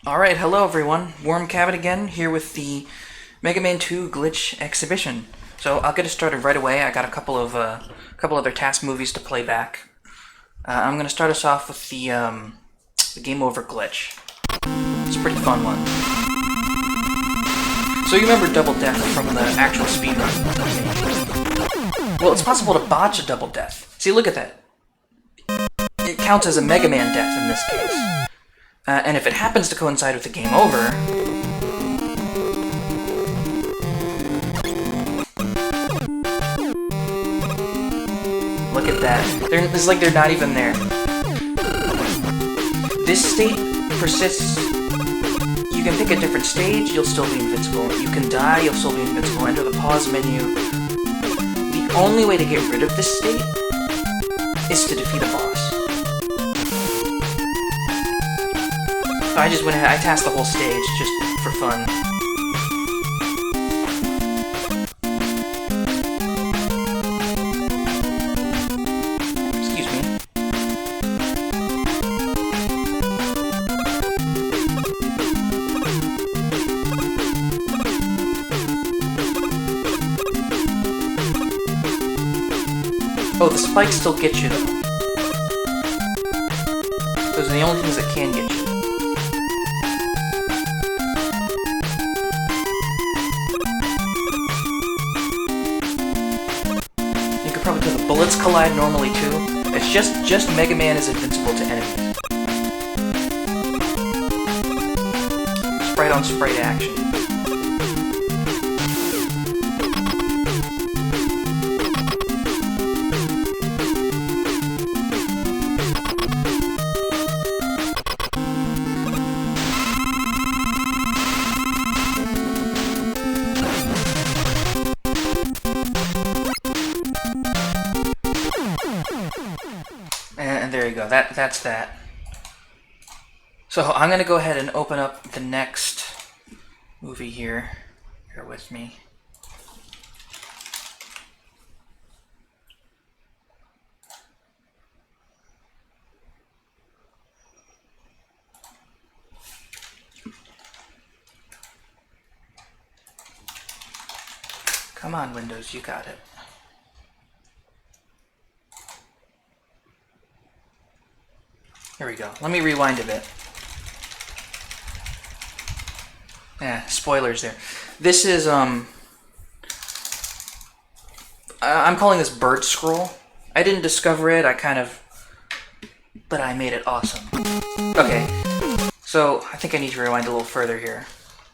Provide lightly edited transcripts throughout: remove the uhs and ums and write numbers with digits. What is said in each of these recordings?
Alright, hello everyone. Warm Cabot again, here with the Mega Man 2 Glitch Exhibition. So I'll get us started right away. I got a couple other task movies to play back. I'm going to start us off with the Game Over glitch. It's a pretty fun one. So you remember Double Death from the actual speedrun? Well, it's possible to botch a double death. See, look at that. It counts as a Mega Man death in this case. And if it happens to coincide with the Game Over, look at that. It's like they're not even there. This state persists. You can pick a different stage, you'll still be invincible. You can die, you'll still be invincible. Enter the pause menu. The only way to get rid of this state is to defeat a boss. So I just went ahead, I tasked the whole stage just for fun. Excuse me. Oh, the spikes still get you though. Those are the only things that can get you. Bullets collide normally too. It's just Mega Man is invincible to enemies. Sprite on sprite action. And there you go, that's that. So I'm going to go ahead and open up the next movie here. Bear with me. Come on, Windows, you got it. Here we go. Let me rewind a bit. Yeah, spoilers there. This is, I'm calling this Birdscroll. I didn't discover it, but I made it awesome. Okay, so I think I need to rewind a little further here.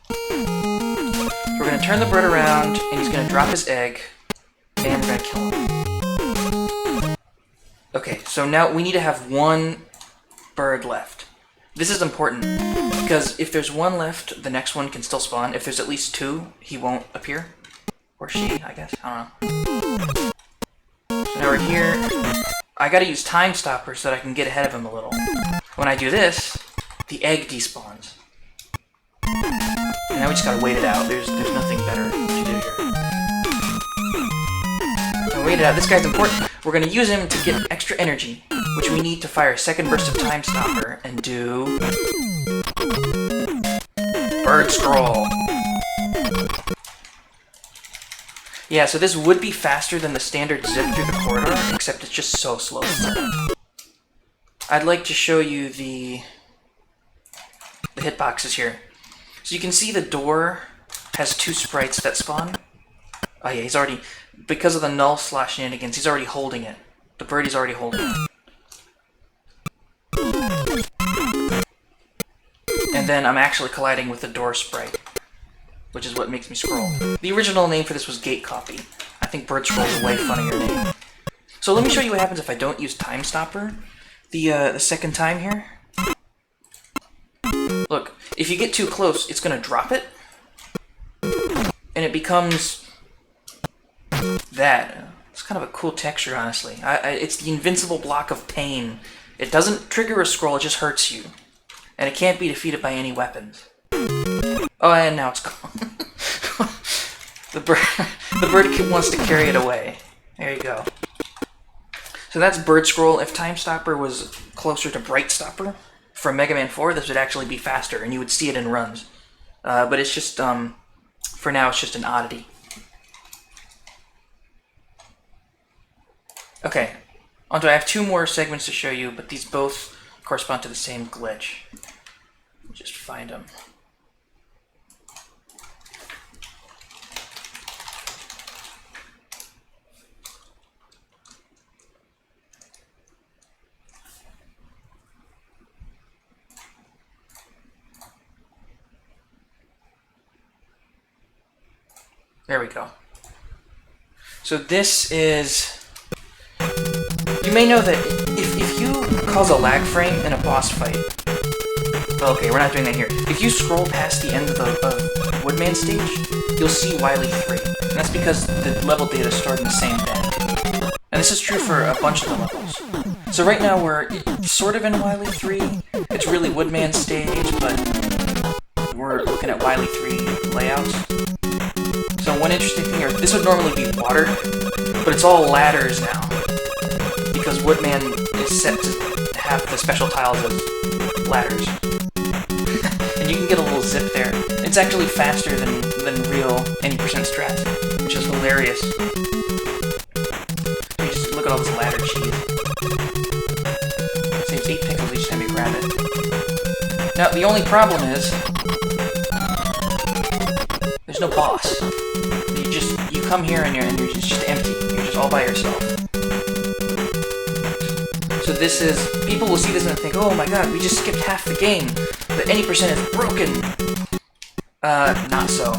So we're going to turn the bird around, and he's going to drop his egg, and we're going to kill him. Okay, so now we need to have one bird left. This is important, because if there's one left, the next one can still spawn. If there's at least two, he won't appear. Or she, I guess. I don't know. So now we're here. I gotta use Time Stopper so that I can get ahead of him a little. When I do this, the egg despawns. And now we just gotta wait it out. There's nothing better to do here. Now wait it out. This guy's important. We're gonna use him to get extra energy, which we need to fire a second burst of Time Stopper and do Birdscroll. Yeah, so this would be faster than the standard zip through the corridor, except it's just so slow to set up. I'd like to show you the hitboxes here. So you can see the door has two sprites that spawn. Oh yeah, he's already, because of the null slash shenanigans, he's already holding it. The birdie's already holding it. And then I'm actually colliding with the door sprite, which is what makes me scroll. The original name for this was Gate Copy. I think Birdscroll is a way funnier name. So let me show you what happens if I don't use Time Stopper the second time here. Look, if you get too close, it's going to drop it, and it becomes that. It's kind of a cool texture, honestly. It's the invincible block of pain. It doesn't trigger a scroll, it just hurts you. And it can't be defeated by any weapons. Oh, and now it's gone. The bird wants to carry it away. There you go. So that's Birdscroll. If Time Stopper was closer to Bright Stopper, for Mega Man 4, this would actually be faster, and you would see it in runs. But it's just, for now, it's just an oddity. Okay, onto I have 2 more segments to show you, but these both correspond to the same glitch. Just find them. There we go. So this is... You may know that if you cause a lag frame in a boss fight... Well, okay, we're not doing that here. If you scroll past the end of the Woodman stage, you'll see Wily 3. And that's because the level data is stored in the same bin. And this is true for a bunch of the levels. So right now we're sort of in Wily 3. It's really Woodman stage, but we're looking at Wily 3 layouts. So one interesting thing here, this would normally be water, but it's all ladders now, because Woodman is set to have the special tiles as ladders. And you can get a little zip there. It's actually faster than real any percent strat, which is hilarious. You just look at all this ladder cheese. It saves 8 pixels each time you grab it. Now, the only problem is, there's no boss. You come here and you're just empty. You're just all by yourself. So this is... People will see this and think, oh my god, we just skipped half the game. The any percent is broken. Not so.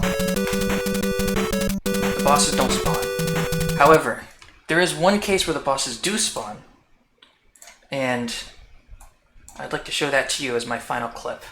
The bosses don't spawn. However, there is one case where the bosses do spawn. And I'd like to show that to you as my final clip.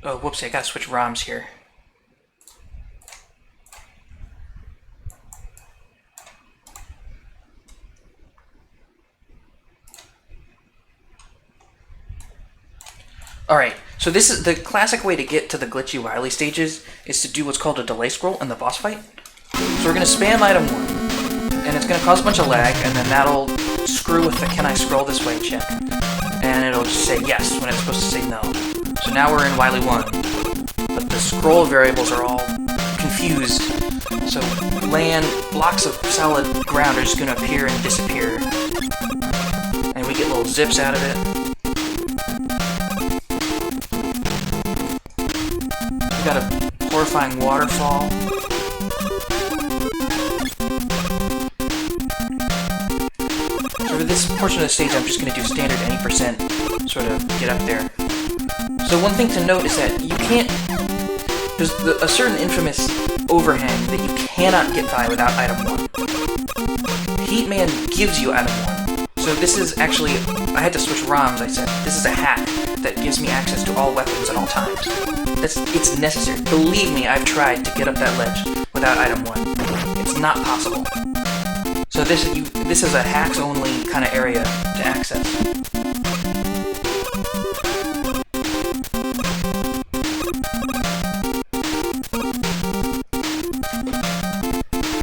Oh, whoopsie, I gotta switch ROMs here. Alright, so this is the classic way to get to the glitchy Wily stages is to do what's called a delay scroll in the boss fight. So we're gonna spam item 1, and it's gonna cause a bunch of lag, and then that'll screw with the can I scroll this way check. And it'll just say yes when it's supposed to say no. So now we're in Wily 1, but the scroll variables are all confused. So blocks of solid ground are just going to appear and disappear. And we get little zips out of it. We got a horrifying waterfall. So for this portion of the stage, I'm just going to do standard any percent, sort of get up there. So one thing to note is that you can't... There's a certain infamous overhang that you cannot get by without item 1. Heatman gives you item 1. So this is actually... I had to switch ROMs, I said. This is a hack that gives me access to all weapons at all times. It's necessary. Believe me, I've tried to get up that ledge without item 1. It's not possible. So this is a hacks-only kind of area to access.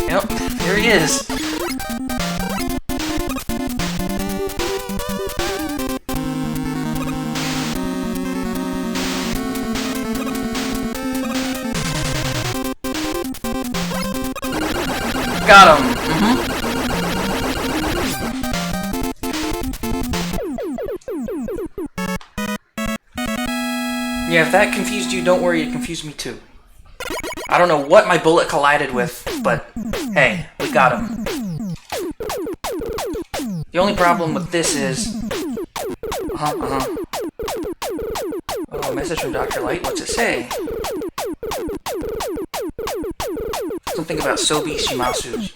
Yep, here he is. Got him. Yeah, if that confused you, don't worry, it confused me too. I don't know what my bullet collided with, but hey, we got him. The only problem with this is... Oh, message from Dr. Light, what's it say? Something about Sobi Shimasu's.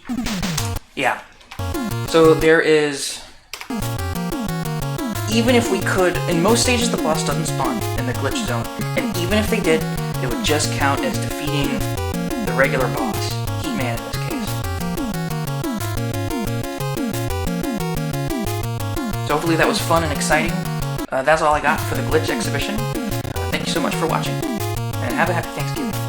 Yeah. So there is... even if we could, in most stages the boss doesn't spawn in the glitch zone, and even if they did, it would just count as defeating the regular boss, Heatman in this case. So hopefully that was fun and exciting. That's all I got for the glitch exhibition. Thank you so much for watching, and have a happy Thanksgiving.